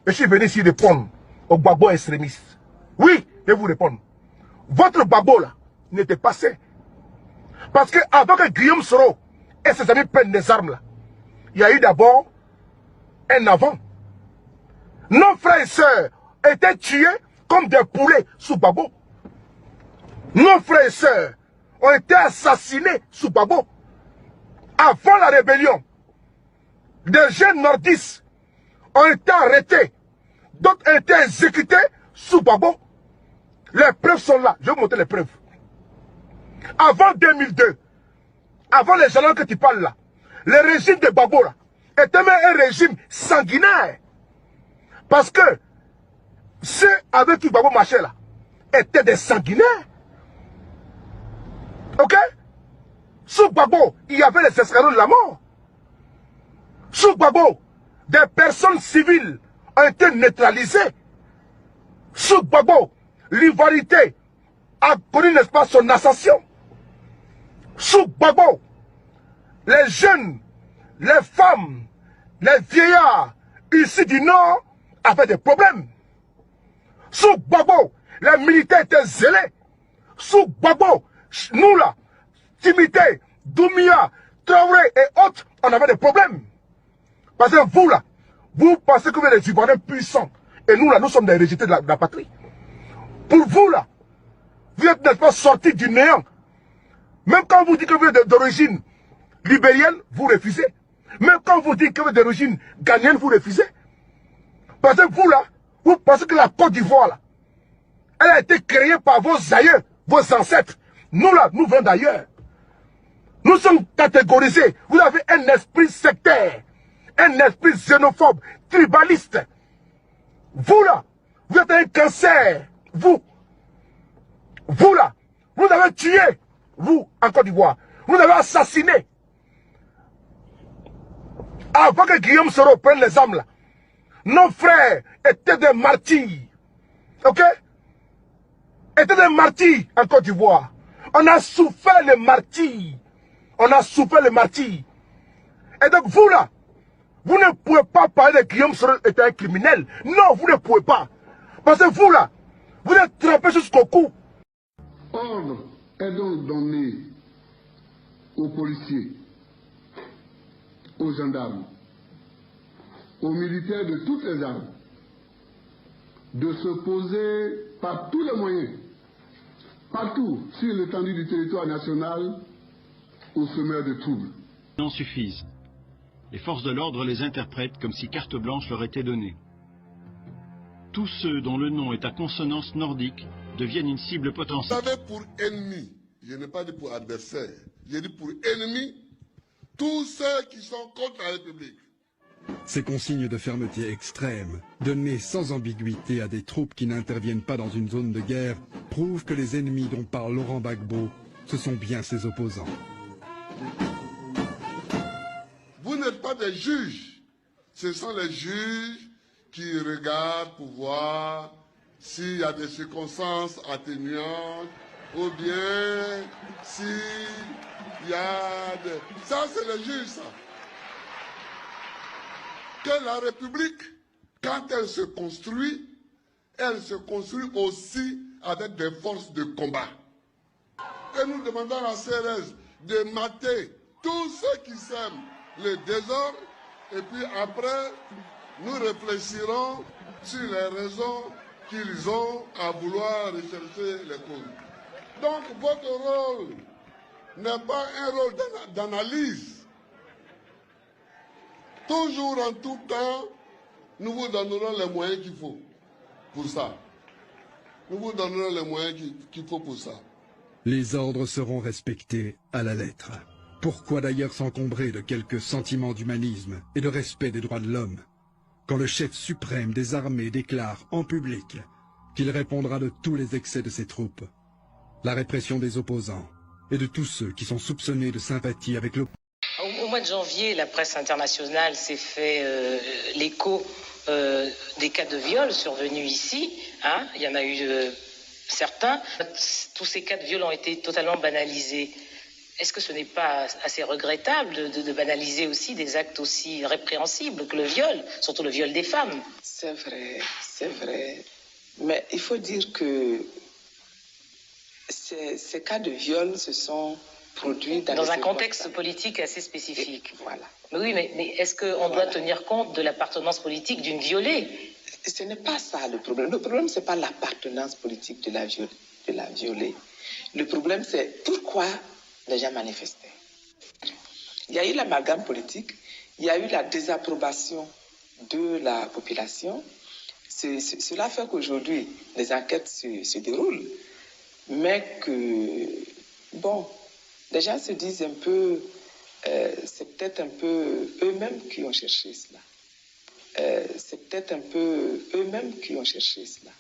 je suis venu ici répondre aux Gbagbo extrémistes. Oui, je vais vous répondre. Votre Gbagbo là n'était pas sain. Parce que avant que Guillaume Soro et ses amis prennent des armes là, il y a eu d'abord un avant. Nos frères et sœurs étaient tués comme des poulets sous Gbagbo. Nos frères et sœurs ont été assassinés sous Gbagbo. Avant la rébellion, des jeunes nordistes ont été arrêtés, d'autres ont été exécutés sous Gbagbo. Les preuves sont là, je vais vous montrer les preuves. Avant 2002, avant les jalons que tu parles là, le régime de Gbagbo là, était même un régime sanguinaire. Parce que ceux avec qui Gbagbo marchait là, étaient des sanguinaires. Ok? Sous Gbagbo, il y avait les escadrons de la mort. Sous Gbagbo, des personnes civiles ont été neutralisées. Sous Gbagbo, l'ivoirité a connu, n'est-ce pas, son ascension. Sous Gbagbo, les jeunes, les femmes, les vieillards ici du Nord avaient des problèmes. Sous Gbagbo, les militaires étaient zélés. Sous Gbagbo, nous là, Timité, Doumia, Traoré et autres, on avait des problèmes. Parce que vous là, vous pensez que vous êtes des Ivoiriens puissants. Et nous là, nous sommes des rejetés de la patrie. Pour vous là, vous n'êtes pas sortis du néant. Même quand vous dites que vous êtes d'origine libérienne, vous refusez. Même quand vous dites que vous êtes d'origine ghanéenne, vous refusez. Parce que vous là, vous pensez que la Côte d'Ivoire là, elle a été créée par vos aïeux, vos ancêtres. Nous là, nous venons d'ailleurs. Nous sommes catégorisés. Vous avez un esprit sectaire, un esprit xénophobe, tribaliste. Vous là, vous êtes un cancer. Vous là, vous avez tué, vous, en Côte d'Ivoire. Vous avez assassiné. Avant que Guillaume Soro prenne les armes là, nos frères étaient des martyrs. Ok? Étaient des martyrs en Côte d'Ivoire. On a souffert les martyrs. On a souffert les martyrs. Et donc vous là, vous ne pouvez pas parler de Guillaume Soro était un criminel. Non, vous ne pouvez pas. Parce que vous là, vous êtes trempés jusqu'au cou. Ordre est donc donné aux policiers, aux gendarmes, aux militaires de toutes les armes, de se poser par tous les moyens, partout sur l'étendue du territoire national, aux semeurs de troubles. N'en suffisent. Les forces de l'ordre les interprètent comme si carte blanche leur était donnée. Tous ceux dont le nom est à consonance nordique deviennent une cible potentielle. Vous avez pour ennemi, je n'ai pas dit pour adversaire, j'ai dit pour ennemi, tous ceux qui sont contre la République. Ces consignes de fermeté extrême, données sans ambiguïté à des troupes qui n'interviennent pas dans une zone de guerre, prouvent que les ennemis dont parle Laurent Gbagbo, ce sont bien ses opposants. Vous n'êtes pas des juges. Ce sont les juges qui regardent pour voir s'il y a des circonstances atténuantes ou bien s'il y a des... Ça, c'est les juges, ça. Que la République, quand elle se construit aussi avec des forces de combat. Et nous demandons à la CRS de mater tous ceux qui sèment le désordre et puis après, nous réfléchirons sur les raisons qu'ils ont à vouloir rechercher les causes. Donc votre rôle n'est pas un rôle d'analyse. Toujours en tout temps, nous vous donnerons les moyens qu'il faut pour ça. Nous vous donnerons les moyens qu'il faut pour ça. Les ordres seront respectés à la lettre. Pourquoi d'ailleurs s'encombrer de quelques sentiments d'humanisme et de respect des droits de l'homme, quand le chef suprême des armées déclare en public qu'il répondra de tous les excès de ses troupes, la répression des opposants et de tous ceux qui sont soupçonnés de sympathie avec l'opposition. Au mois de janvier, la presse internationale s'est fait l'écho des cas de viol survenus ici. Hein. Il y en a eu certains. Tous ces cas de viol ont été totalement banalisés. est-ce que ce n'est pas assez regrettable de banaliser aussi des actes aussi répréhensibles que le viol, surtout le viol des femmes? C'est vrai, c'est vrai. Mais il faut dire que ces cas de viol se sont produits dans un contexte politique assez spécifique. Et voilà. Mais oui, mais est-ce qu'on doit tenir compte de l'appartenance politique d'une violée? Ce n'est pas ça le problème. Le problème, ce n'est pas l'appartenance politique de la violée. Le problème, c'est pourquoi les gens manifestaient. Il y a eu l'amalgame politique, il y a eu la désapprobation de la population. Cela fait qu'aujourd'hui, les enquêtes se déroulent, mais que, bon, les gens se disent un peu, c'est peut-être un peu eux-mêmes qui ont cherché cela. C'est peut-être un peu eux-mêmes qui ont cherché cela.